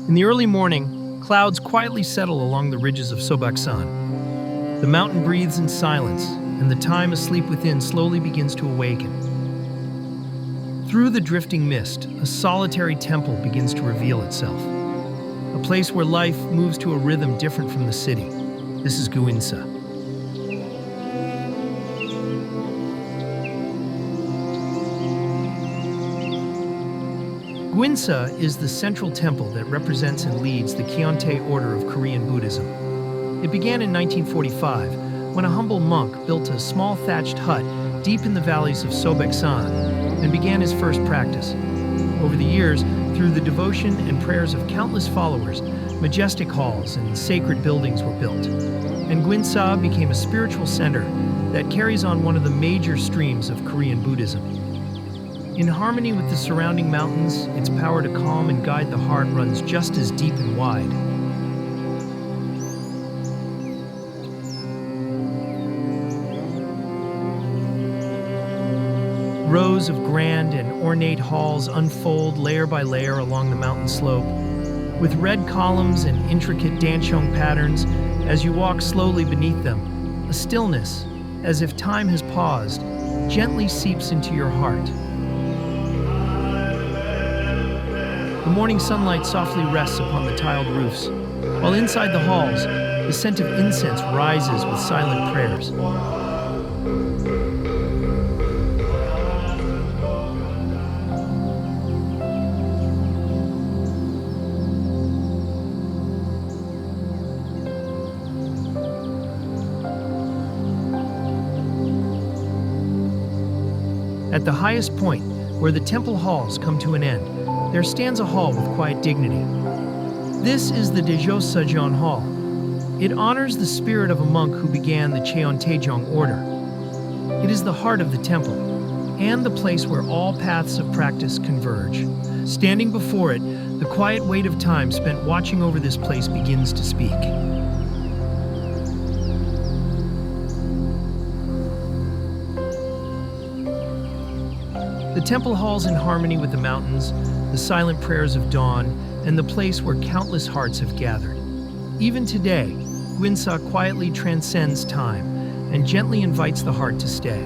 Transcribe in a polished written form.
In the early morning, clouds quietly settle along the ridges of So백산. The mountain breathes in silence, and the time asleep within slowly begins to awaken. Through the drifting mist, a solitary temple begins to reveal itself. A place where life moves to a rhythm different from the city. This is Guinsa. Guinsa is the central temple that represents and leads the Khyentse order of Korean Buddhism. It began in 1945 when a humble monk built a small thatched hut deep in the valleys of So백san and began his first practice. Over the years, through the devotion and prayers of countless followers, majestic halls and sacred buildings were built, and Guinsa became a spiritual center that carries on one of the major streams of Korean Buddhism. In harmony with the surrounding mountains, its power to calm and guide the heart runs just as deep and wide. Rows of grand and ornate halls unfold layer by layer along the mountain slope, with red columns and intricate dancheong patterns. As you walk slowly beneath them, a stillness, as if time has paused, gently seeps into your heart. The morning sunlight softly rests upon the tiled roofs, while inside the halls, the scent of incense rises with silent prayers. At the highest point, where the temple halls come to an end, there stands a hall with quiet dignity. This is the Daejo Sejong Hall. It honors the spirit of a monk who began the Cheontaejong order. It is the heart of the temple, and the place where all paths of practice converge. Standing before it, the quiet weight of time spent watching over this place begins to speak. The temple hall's in harmony with the mountains, the silent prayers of dawn, and the place where countless hearts have gathered. Even today, Guinsa quietly transcends time and gently invites the heart to stay.